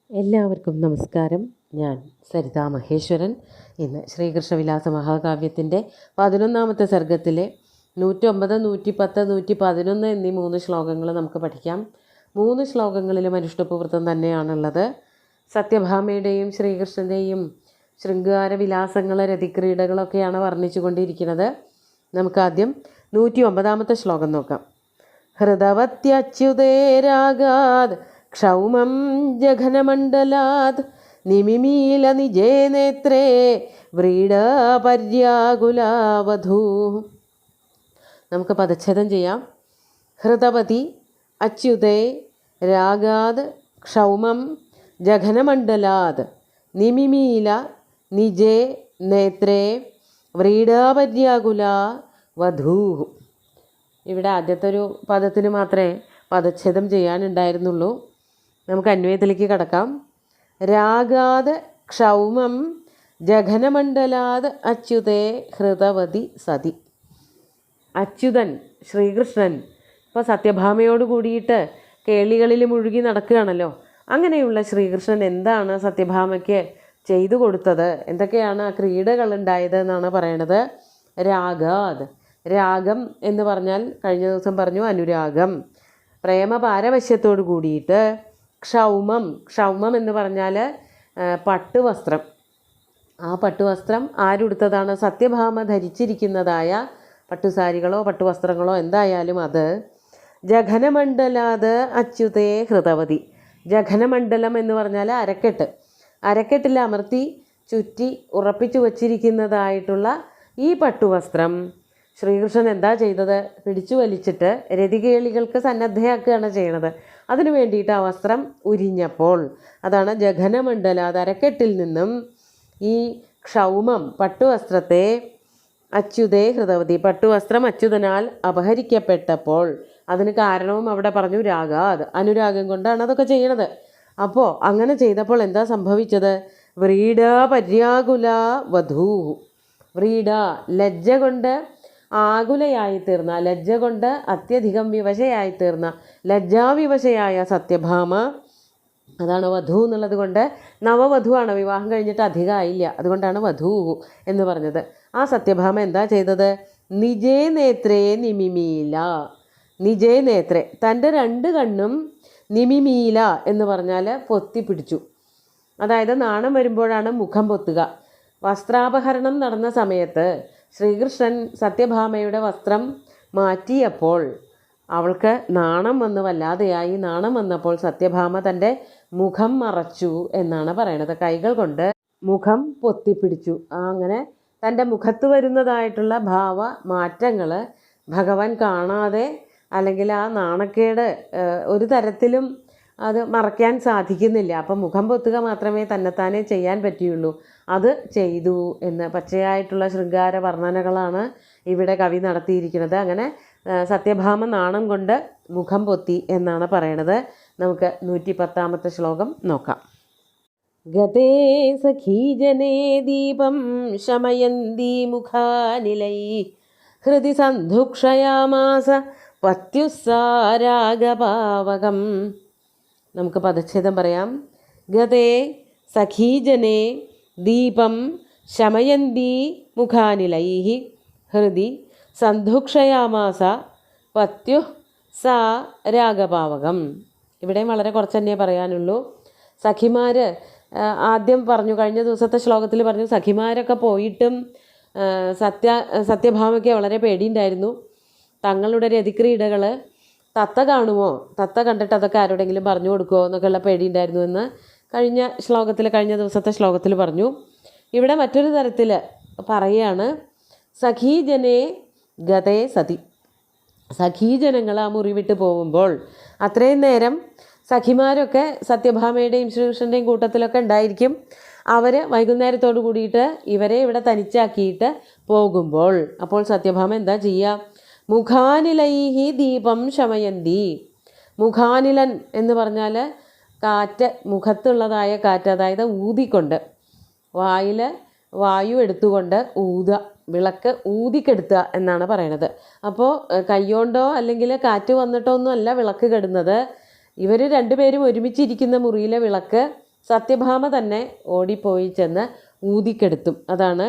എല്ലാവർക്കും നമസ്കാരം. ഞാൻ സരിതാ മഹേശ്വരൻ. ഇന്ന് ശ്രീകൃഷ്ണവിലാസ മഹാകാവ്യത്തിൻ്റെ 11ാമത്തെ സർഗത്തിലെ 109, 110, 111 എന്നീ 3 ശ്ലോകങ്ങൾ നമുക്ക് പഠിക്കാം. 3 ശ്ലോകങ്ങളിലും അനുഷ്ഠുപ്വൃത്തം തന്നെയാണുള്ളത്. സത്യഭാമയുടെയും ശ്രീകൃഷ്ണൻ്റെയും ശൃംഗാരവിലാസങ്ങൾ, രതിക്രീഡകളൊക്കെയാണ് വർണ്ണിച്ചു കൊണ്ടിരിക്കുന്നത്. നമുക്കാദ്യം 109ാമത്തെ ശ്ലോകം നോക്കാം. ഹൃദവത്യച്യുതേരാഗാത് ക്ഷൗമം ജഘനമണ്ഡലാത് നിമിമീല നിജേ നേത്രേ വ്രീഡപര്യാകുലാവധൂ. നമുക്ക് പദച്ഛേദം ചെയ്യാം. ഹൃതപതി അച്യുതേ രാഗാത് ക്ഷൗമം ജഘനമണ്ഡലാത് നിമിമീല നിജേ നേത്രേ വ്രീഡപര്യാകുല വധൂ. ഇവിടെ ആദ്യത്തെ ഒരു പദത്തിന് മാത്രമേ പദച്ഛേദം ചെയ്യാനുണ്ടായിരുന്നുള്ളൂ. നമുക്ക് അന്വയത്തിലേക്ക് കടക്കാം. രാഗാത് ക്ഷൗമം ജഘനമണ്ഡലാത് അച്യുതേ ഹൃതവതി സതി. അച്യുതൻ ശ്രീകൃഷ്ണൻ ഇപ്പോൾ സത്യഭാമയോട് കൂടിയിട്ട് കേളികളിൽ മുഴുകി നടക്കുകയാണല്ലോ. അങ്ങനെയുള്ള ശ്രീകൃഷ്ണൻ എന്താണ് സത്യഭാമയ്ക്ക് ചെയ്തു കൊടുത്തത്, എന്തൊക്കെയാണ് ആ ക്രീഡകളുണ്ടായത് എന്നാണ് പറയണത്. രാഗാത്, രാഗം എന്ന് പറഞ്ഞാൽ കഴിഞ്ഞ ദിവസം പറഞ്ഞു അനുരാഗം, പ്രേമപാരവശ്യത്തോട് കൂടിയിട്ട്. ക്ഷൗമം, ക്ഷൗമം എന്ന് പറഞ്ഞാൽ പട്ടുവസ്ത്രം. ആ പട്ടുവസ്ത്രം ആരുടുത്തതാണ്? സത്യഭാമ ധരിച്ചിരിക്കുന്നതായ പട്ടുസാരികളോ പട്ടുവസ്ത്രങ്ങളോ എന്തായാലും അത്. ജഘനമണ്ഡലാത് അച്യുതേ ഹൃതവതി. ജഘനമണ്ഡലം എന്ന് പറഞ്ഞാൽ അരക്കെട്ട്, അരക്കെട്ടിൽ അമർത്തി ചുറ്റി ഉറപ്പിച്ചു വച്ചിരിക്കുന്നതായിട്ടുള്ള ഈ പട്ടുവസ്ത്രം ശ്രീകൃഷ്ണൻ എന്താ ചെയ്തത്? പിടിച്ചു വലിച്ചിട്ട് രതികേളികൾക്ക് സന്നദ്ധയാക്കുകയാണ് ചെയ്യണത്. അതിനു വേണ്ടിയിട്ട് ആ വസ്ത്രം ഉരിഞ്ഞപ്പോൾ, അതാണ് ജഘനമണ്ഡലാത്, അരക്കെട്ടിൽ നിന്നും ഈ ക്ഷൗമം പട്ടുവസ്ത്രത്തെ അച്യുതേ ഹൃതവതി, പട്ടുവസ്ത്രം അച്യുതനാൽ അപഹരിക്കപ്പെട്ടപ്പോൾ, അതിന് കാരണവും അവിടെ പറഞ്ഞു രാഗാത്, അനുരാഗം കൊണ്ടാണ് അതൊക്കെ ചെയ്യണത്. അപ്പോൾ അങ്ങനെ ചെയ്തപ്പോൾ എന്താ സംഭവിച്ചത്? വ്രീഡ പര്യാകുല വധൂ. വ്രീഡ ലജ്ജ കൊണ്ട് ആകുലയായിത്തീർന്ന, ലജ്ജ കൊണ്ട് അത്യധികം വിവശയായിത്തീർന്ന, ലജ്ജാവിവശയായ സത്യഭാമ, അതാണ് വധു എന്നുള്ളത് കൊണ്ട്. നവവധുവാണ്, വിവാഹം കഴിഞ്ഞിട്ട് അധികമായില്ല, അതുകൊണ്ടാണ് വധു എന്ന് പറഞ്ഞത്. ആ സത്യഭാമ എന്താ ചെയ്തത്? നിജേ നേത്രേ നിമിമീല. നിജേ നേത്രേ, തൻ്റെ 2 കണ്ണും നിമിമീല എന്ന് പറഞ്ഞാൽ പൊത്തിപ്പിടിച്ചു. അതായത് നാണം വരുമ്പോഴാണ് മുഖം പൊത്തുക. വസ്ത്രാപഹരണം നടന്ന സമയത്ത് ശ്രീകൃഷ്ണൻ സത്യഭാമയുടെ വസ്ത്രം മാറ്റിയപ്പോൾ അവൾക്ക് നാണം വന്ന് വല്ലാതെയായി. നാണം വന്നപ്പോൾ സത്യഭാമ തൻ്റെ മുഖം മറച്ചു എന്നാണ് പറയണത്. കൈകൾ കൊണ്ട് മുഖം പൊത്തിപ്പിടിച്ചു. അങ്ങനെ തൻ്റെ മുഖത്ത് വരുന്നതായിട്ടുള്ള ഭാവ മാറ്റങ്ങൾ ഭഗവാൻ കാണാതെ, അല്ലെങ്കിൽ ആ നാണക്കേട് ഒരു തരത്തിലും അത് മറയ്ക്കാൻ സാധിക്കുന്നില്ല. അപ്പം മുഖം പൊത്തുക മാത്രമേ തന്നെത്താനെ ചെയ്യാൻ പറ്റുകയുള്ളൂ. അത് ചെയ്തു എന്ന് പച്ചയായിട്ടുള്ള ശൃംഗാര വർണ്ണനകളാണ് ഇവിടെ കവി നടത്തിയിരിക്കുന്നത്. അങ്ങനെ സത്യഭാമ നാണം കൊണ്ട് മുഖം പൊത്തി എന്നാണ് പറയണത്. നമുക്ക് 110ാമത്തെ ശ്ലോകം നോക്കാം. ഗതേ സഖീജനേ ദീപം ശമയന്തി മുഖാനിലൈ ഹൃദി സന്ധുക്ഷയാമാസ പത്യുസ്സാരാഗപാവകം. നമുക്ക് പദച്ഛേദം പറയാം. ഗതേ സഖീജനേ ദീപം ശമയന്തി മുഖാനിലൈ ഹൃദി സന്ധുക്ഷയാമാസ പത്യു സാ രാഗപാവകം. ഇവിടെയും വളരെ കുറച്ച് തന്നെ പറയാനുള്ളൂ. സഖിമാർ ആദ്യം പറഞ്ഞു, കഴിഞ്ഞ ദിവസത്തെ ശ്ലോകത്തിൽ പറഞ്ഞു, സഖിമാരൊക്കെ പോയിട്ടും സത്യഭാമയ്ക്ക് വളരെ പേടിയുണ്ടായിരുന്നു. തങ്ങളുടെ രതിക്രീഡകൾ തത്ത കാണുമോ, തത്ത കണ്ടിട്ട് അതൊക്കെ ആരോടെങ്കിലും പറഞ്ഞു കൊടുക്കുമോ എന്നൊക്കെയുള്ള പേടിയുണ്ടായിരുന്നു എന്ന് കഴിഞ്ഞ ദിവസത്തെ ശ്ലോകത്തിൽ പറഞ്ഞു. ഇവിടെ മറ്റൊരു തരത്തിൽ പറയുകയാണ്. സഖീജനേ ഗതേ സതി. സഖീജനങ്ങൾ ആ മുറി വിട്ട് പോകുമ്പോൾ അത്രയും നേരം സഖിമാരൊക്കെ സത്യഭാമയുടെയും ശ്രീകൃഷ്ണൻ്റെയും കൂട്ടത്തിലൊക്കെ ഉണ്ടായിരിക്കും. അവർ വൈകുന്നേരത്തോട് കൂടിയിട്ട് ഇവരെ ഇവിടെ തനിച്ചാക്കിയിട്ട് പോകുമ്പോൾ, അപ്പോൾ സത്യഭാമ എന്താ ചെയ്യുക? മുഖാനിലൈഹി ദീപം ശമയന്തി. മുഖാനിലൻ എന്ന് പറഞ്ഞാൽ കാറ്റ്, മുഖത്തുള്ളതായ കാറ്റ്, അതായത് ഊതിക്കൊണ്ട്, വായിൽ വായു എടുത്തുകൊണ്ട് ഊതുക, വിളക്ക് ഊതിക്കെടുത്തുക എന്നാണ് പറയണത്. അപ്പോൾ കൈകൊണ്ടോ അല്ലെങ്കിൽ കാറ്റ് വന്നിട്ടോ ഒന്നുമല്ല വിളക്ക് കെടുന്നത്. ഇവർ രണ്ടുപേരും ഒരുമിച്ചിരിക്കുന്ന മുറിയിലെ വിളക്ക് സത്യഭാമ തന്നെ ഓടിപ്പോയി ചെന്ന് ഊതിക്കെടുത്തും. അതാണ്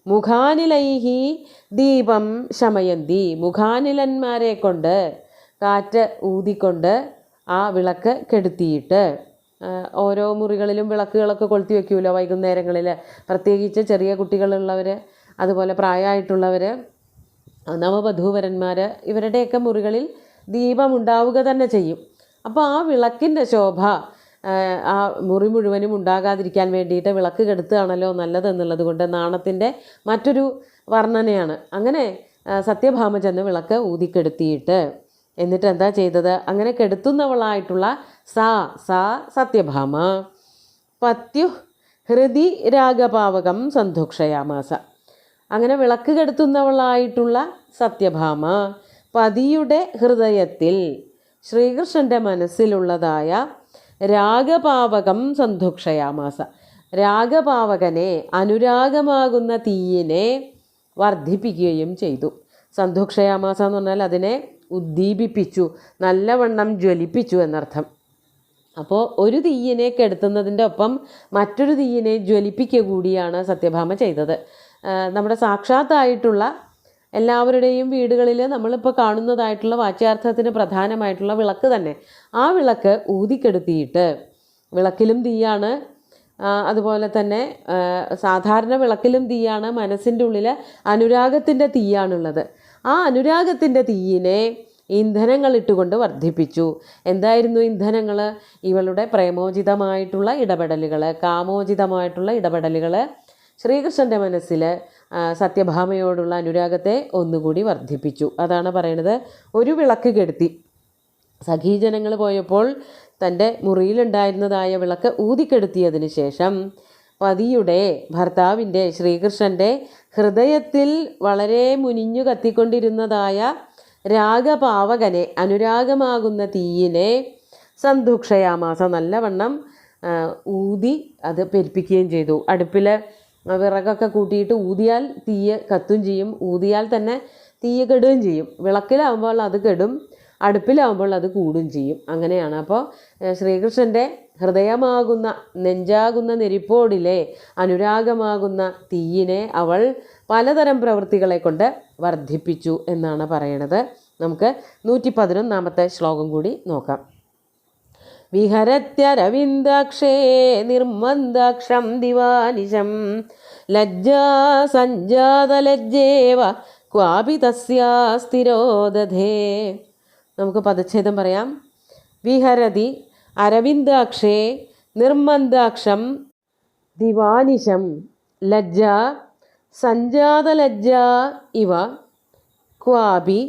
മുഖാനിലൈഹി ദീപം ശമയന്തി. മുഖാനിലന്മാരെ കൊണ്ട് കാറ്റ് ഊതിക്കൊണ്ട് ആ വിളക്ക് കെടുത്തിയിട്ട്, ഓരോ മുറികളിലും വിളക്കുകളൊക്കെ കൊളുത്തി വയ്ക്കുമല്ലോ വൈകുന്നേരങ്ങളിൽ, പ്രത്യേകിച്ച് ചെറിയ കുട്ടികളുള്ളവർ, അതുപോലെ പ്രായമായിട്ടുള്ളവർ, നവവധൂവരന്മാർ, ഇവരുടെയൊക്കെ മുറികളിൽ ദീപം ഉണ്ടാവുക തന്നെ ചെയ്യും. അപ്പോൾ ആ വിളക്കിൻ്റെ ശോഭ ആ മുറി മുഴുവനും ഉണ്ടാകാതിരിക്കാൻ വേണ്ടിയിട്ട് വിളക്ക് കെടുത്തുകയാണല്ലോ നല്ലതെന്നുള്ളത് കൊണ്ട് നാണത്തിൻ്റെ മറ്റൊരു വർണ്ണനയാണ്. അങ്ങനെ സത്യഭാമ ചെന്ന് വിളക്ക് ഊതിക്കെടുത്തിയിട്ട് എന്നിട്ട് എന്താ ചെയ്തത്? അങ്ങനെ കെടുത്തുന്നവളായിട്ടുള്ള സാ സത്യഭാമ പത്യു ഹൃദി രാഗപാവകം സന്ധുക്ഷയാമാസ. അങ്ങനെ വിളക്ക് കെടുത്തുന്നവളായിട്ടുള്ള സത്യഭാമ പതിയുടെ ഹൃദയത്തിൽ, ശ്രീകൃഷ്ണൻ്റെ മനസ്സിലുള്ളതായ രാഗപാവകം സന്ധുക്ഷയാമാസ, രാഗപാവകനെ, അനുരാഗമാകുന്ന തീയിനെ വർദ്ധിപ്പിക്കുകയും ചെയ്തു. സന്ധുക്ഷയാമാസ എന്ന് പറഞ്ഞാൽ അതിനെ ഉദ്ദീപിപ്പിച്ചു, നല്ലവണ്ണം ജ്വലിപ്പിച്ചു എന്നർത്ഥം. അപ്പോൾ ഒരു തീയിനെ കെടുത്തുന്നതിൻ്റെ ഒപ്പം മറ്റൊരു തീയിനെ ജ്വലിപ്പിക്കുക കൂടിയാണ് സത്യഭാമ ചെയ്തത്. നമ്മുടെ സാക്ഷാത്തായിട്ടുള്ള എല്ലാവരുടെയും വീടുകളിൽ നമ്മളിപ്പോൾ കാണുന്നതായിട്ടുള്ള വാച്യാർത്ഥത്തിന് പ്രധാനമായിട്ടുള്ള വിളക്ക് തന്നെ, ആ വിളക്ക് ഊതിക്കെടുത്തിയിട്ട്, വിളക്കിലും തീയാണ്, അതുപോലെ തന്നെ സാധാരണ വിളക്കിലും തീയാണ്, മനസ്സിൻ്റെ ഉള്ളിൽ അനുരാഗത്തിൻ്റെ തീയാണുള്ളത്. ആ അനുരാഗത്തിൻ്റെ തീയിനെ ഇന്ധനങ്ങളിട്ടുകൊണ്ട് വർദ്ധിപ്പിച്ചു. എന്തായിരുന്നു ഇന്ധനങ്ങൾ? ഇവളുടെ പ്രേമോചിതമായിട്ടുള്ള ഇടപെടലുകൾ, കാമോചിതമായിട്ടുള്ള ഇടപെടലുകൾ ശ്രീകൃഷ്ണൻ്റെ മനസ്സിൽ സത്യഭാമയോടുള്ള അനുരാഗത്തെ ഒന്നുകൂടി വർദ്ധിപ്പിച്ചു. അതാണ് പറയണത്, ഒരു വിളക്ക് കെടുത്തി. സഖീജനങ്ങൾ പോയപ്പോൾ തൻ്റെ മുറിയിലുണ്ടായിരുന്നതായ വിളക്ക് ഊതിക്കെടുത്തിയതിന് ശേഷം പതിയുടെ, ഭർത്താവിൻ്റെ, ശ്രീകൃഷ്ണൻ്റെ ഹൃദയത്തിൽ വളരെ മുനിഞ്ഞു കത്തിക്കൊണ്ടിരുന്നതായ രാഗപാവകനെ, അനുരാഗമാകുന്ന തീയിനെ സന്ധുക്ഷയാമാസ, നല്ലവണ്ണം ഊതി അത് പെരുപ്പിക്കുകയും ചെയ്തു. അടുപ്പിൽ വിറകൊക്കെ കൂട്ടിയിട്ട് ഊതിയാൽ തീയ് കത്തും ചെയ്യും, ഊതിയാൽ തന്നെ തീയ് കെടുകയും ചെയ്യും. വിളക്കിലാവുമ്പോൾ അത് കെടും, അടുപ്പിലാവുമ്പോൾ അത് കൂടും ചെയ്യും. അങ്ങനെയാണ്. അപ്പോൾ ശ്രീകൃഷ്ണൻ്റെ ഹൃദയമാകുന്ന, നെഞ്ചാകുന്ന നെരിപ്പോടിലെ അനുരാഗമാകുന്ന തീയിനെ അവൾ പലതരം പ്രവൃത്തികളെ കൊണ്ട് വർദ്ധിപ്പിച്ചു എന്നാണ് പറയണത്. നമുക്ക് 111-ാമത്തെ ശ്ലോകം കൂടി നോക്കാം. വിഹരത്യരവിന്ദാക്ഷേ നിർമ്മന്ദാക്ഷം ദിവാനിശം ലജ്ജാ സഞ്ജാതലജ്ജേവ ക്വാപി തസ്യാസ്തിരോദധേ. നമുക്ക് പദച്ഛേദം പറയാം. വിഹരതി അരവിന്ദാക്ഷേ നിർമ്മന്ദാക്ഷം ദിവാനിശം ലജ്ജാ സഞ്ജാതലജ്ജാ ഇവ ക്വാപി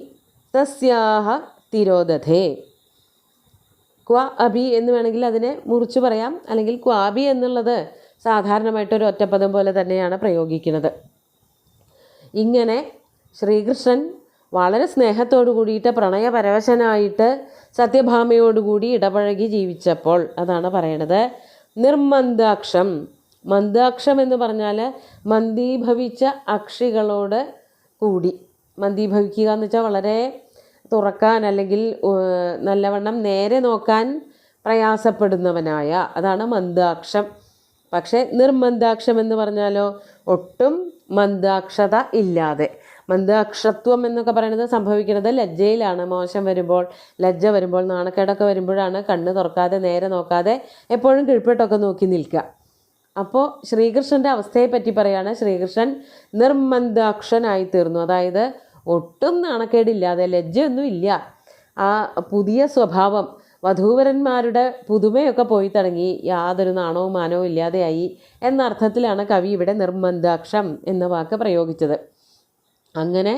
തസ്യാഹ തിരോദധേ. ക്വ അബി എന്ന് വേണമെങ്കിൽ അതിനെ മുറിച്ച് പറയാം, അല്ലെങ്കിൽ ക്വാബി എന്നുള്ളത് സാധാരണമായിട്ടൊരു ഒറ്റപ്പദം പോലെ തന്നെയാണ് പ്രയോഗിക്കുന്നത്. ഇങ്ങനെ ശ്രീകൃഷ്ണൻ വളരെ സ്നേഹത്തോടു കൂടിയിട്ട്, പ്രണയപരവശനായിട്ട് സത്യഭാമയോടുകൂടി ഇടപഴകി ജീവിച്ചപ്പോൾ, അതാണ് പറയണത്, നിർമ്മന്ദാക്ഷം. മന്ദാക്ഷം എന്ന് പറഞ്ഞാൽ മന്ദീഭവിച്ച അക്ഷികളോട് കൂടി. മന്ദീഭവിക്കുക എന്ന് വെച്ചാൽ വളരെ തുറക്കാൻ അല്ലെങ്കിൽ നല്ലവണ്ണം നേരെ നോക്കാൻ പ്രയാസപ്പെടുന്നവനായ, അതാണ് മന്ദാക്ഷം. പക്ഷേ നിർമന്ദാക്ഷം എന്ന് പറഞ്ഞാലോ ഒട്ടും മന്ദാക്ഷത ഇല്ലാതെ. മന്ദാക്ഷത്വം എന്നൊക്കെ പറയുന്നത് സംഭവിക്കുന്നത് ലജ്ജയിലാണ്. മോശം വരുമ്പോൾ, ലജ്ജ വരുമ്പോൾ, നാണക്കേടൊക്കെ വരുമ്പോഴാണ് കണ്ണ് തുറക്കാതെ നേരെ നോക്കാതെ എപ്പോഴും കീഴ്പ്പെട്ടൊക്കെ നോക്കി നിൽക്കുക. അപ്പോൾ ശ്രീകൃഷ്ണൻ്റെ അവസ്ഥയെപ്പറ്റി പറയുകയാണ്. ശ്രീകൃഷ്ണൻ നിർമന്ദാക്ഷനായി തീർന്നു. അതായത് ഒട്ടും നാണക്കേടില്ലാതെ, ലജ്ജയൊന്നും ഇല്ല. ആ പുതിയ സ്വഭാവം, വധൂവരന്മാരുടെ പുതുമയൊക്കെ പോയി തുടങ്ങി, യാതൊരു നാണവും മാനവും ഇല്ലാതെയായി എന്ന അർത്ഥത്തിലാണ് കവി ഇവിടെ നിർമന്ദാക്ഷം എന്ന വാക്ക് പ്രയോഗിച്ചത്. അങ്ങനെ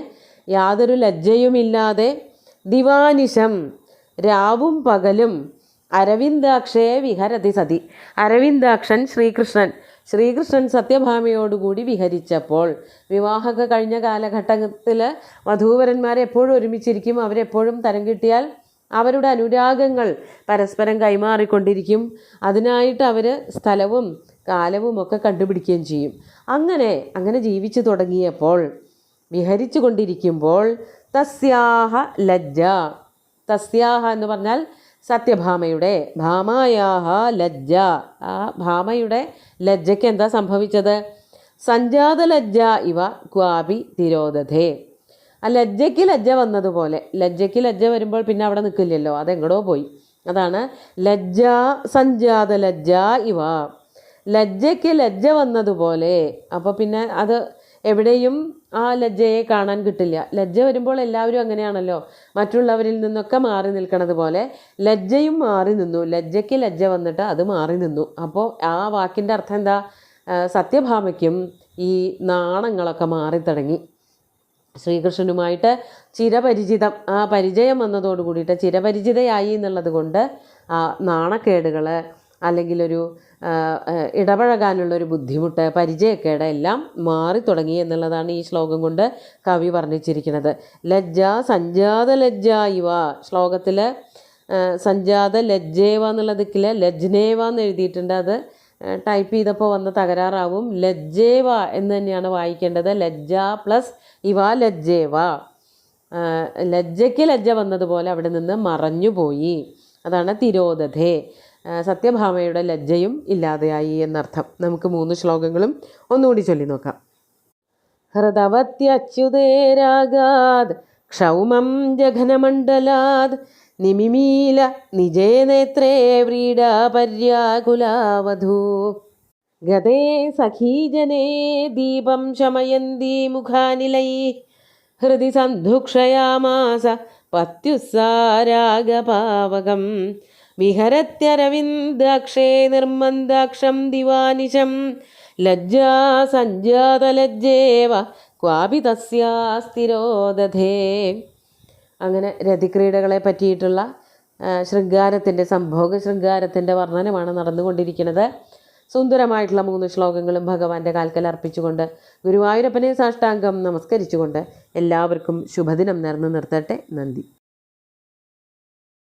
യാതൊരു ലജ്ജയുമില്ലാതെ ദിവാനിശം, രാവും പകലും, അരവിന്ദാക്ഷേ വിഹരതി സതി, അരവിന്ദാക്ഷൻ ശ്രീകൃഷ്ണൻ സത്യഭാമയോടുകൂടി വിഹരിച്ചപ്പോൾ, വിവാഹമൊക്കെ കഴിഞ്ഞ കാലഘട്ടത്തിൽ വധൂവരന്മാരെ എപ്പോഴും ഒരുമിച്ചിരിക്കും. അവരെപ്പോഴും തരം കിട്ടിയാൽ അവരുടെ അനുരാഗങ്ങൾ പരസ്പരം കൈമാറിക്കൊണ്ടിരിക്കും. അതിനായിട്ട് അവർ സ്ഥലവും കാലവും ഒക്കെ കണ്ടുപിടിക്കുകയും ചെയ്യും. അങ്ങനെ ജീവിച്ചു തുടങ്ങിയപ്പോൾ, വിഹരിച്ചു കൊണ്ടിരിക്കുമ്പോൾ, തസ്യാഹ ലജ്ജ, തസ്യാഹ എന്ന് പറഞ്ഞാൽ സത്യഭാമയുടെ ഭാമായാഹ ലജ്ജ, ആ ഭാമയുടെ ലജ്ജയ്ക്ക് എന്താ സംഭവിച്ചത്? സഞ്ജാതലജ്ജ ഇവ ക്വാപി തിരോധേ, ആ ലജ്ജയ്ക്ക് ലജ്ജ വന്നതുപോലെ. ലജ്ജയ്ക്ക് ലജ്ജ വരുമ്പോൾ പിന്നെ അവിടെ നിൽക്കില്ലല്ലോ, അതെങ്ങടോ പോയി. അതാണ് ലജ്ജ, സഞ്ജാത ലജ്ജ ഇവ, ലജ്ജയ്ക്ക് ലജ്ജ വന്നതുപോലെ. അപ്പോൾ പിന്നെ അത് എവിടെയും ആ ലജ്ജയെ കാണാൻ കിട്ടില്ല. ലജ്ജ വരുമ്പോൾ എല്ലാവരും അങ്ങനെയാണല്ലോ, മറ്റുള്ളവരിൽ നിന്നൊക്കെ മാറി നിൽക്കണത് പോലെ ലജ്ജയും മാറി നിന്നു. ലജ്ജയ്ക്ക് ലജ്ജ വന്നിട്ട് അത് മാറി നിന്നു. അപ്പോൾ ആ വാക്കിൻ്റെ അർത്ഥം എന്താ? സത്യഭാമയ്ക്കും ഈ നാണങ്ങളൊക്കെ മാറിത്തുടങ്ങി. ശ്രീകൃഷ്ണനുമായിട്ട് ചിരപരിചിതം, ആ പരിചയം വന്നതോട് കൂടിയിട്ട് ചിരപരിചിതയായി എന്നുള്ളത് കൊണ്ട് ആ നാണക്കേടുകൾ അല്ലെങ്കിൽ ഒരു ഇടപഴകാനുള്ളൊരു ബുദ്ധിമുട്ട്, പരിചയക്കേട് എല്ലാം മാറി തുടങ്ങി എന്നുള്ളതാണ് ഈ ശ്ലോകം കൊണ്ട് കവി വർണ്ണിച്ചിരിക്കുന്നത്. ലജ്ജ സഞ്ജാത ലജ്ജ ഇവ, ശ്ലോകത്തിൽ സഞ്ജാത ലജ്ജേവ എന്നുള്ള ദിക്കിൽ ലജ്നേവ എന്ന് എഴുതിയിട്ടുണ്ട്. അത് ടൈപ്പ് ചെയ്തപ്പോൾ വന്ന തകരാറാവും. ലജ്ജേവ എന്ന് തന്നെയാണ് വായിക്കേണ്ടത്. ലജ്ജ പ്ലസ് ഇവ ലജ്ജേവ, ലജ്ജയ്ക്ക് ലജ്ജ വന്നതുപോലെ അവിടെ നിന്ന് മറഞ്ഞുപോയി. അതാണ് തിരോധേ, സത്യഭാമയുടെ ലജ്ജയും ഇല്ലാതെയായി എന്നർത്ഥം. നമുക്ക് 3 ശ്ലോകങ്ങളും ഒന്നുകൂടി ചൊല്ലി നോക്കാം. ഹൃദവത്യച്യുതേരാഗാത് ക്ഷൗമം ജഘനമണ്ഡലാത് നിമിമീല നിജേ നേത്രേ വ്രീഡാപര്യാകുലാവധൂ ഗതേ സഖീജനേ ദീപം ശമയന്തി മുഖാനിലൈ ഹൃദി സന്ധുക്ഷയാമാസ പത്യുസ്സാരാഗപാവകം വിഹരത്യരവിന്ദാക്ഷേ നിർമ്മന്ദാക്ഷം ദിവാനിശം ലജ്ജാ സഞ്ജാതലജ്ജേവ ക്വാപി തസ്യാസ്തിരോധേ. അങ്ങനെ രതിക്രീഡകളെ പറ്റിയിട്ടുള്ള ശൃംഗാരത്തിൻ്റെ സംഭോഗ ശൃംഗാരത്തിൻ്റെ വർണ്ണനമാണ് നടന്നുകൊണ്ടിരിക്കുന്നത്. സുന്ദരമായിട്ടുള്ള 3 ശ്ലോകങ്ങളും ഭഗവാന്റെ കാൽക്കൽ അർപ്പിച്ചുകൊണ്ട് ഗുരുവായൂരപ്പനെ സാഷ്ടാംഗം നമസ്കരിച്ചുകൊണ്ട് എല്ലാവർക്കും ശുഭദിനം നേർന്നു നിർത്തട്ടെ. നന്ദി.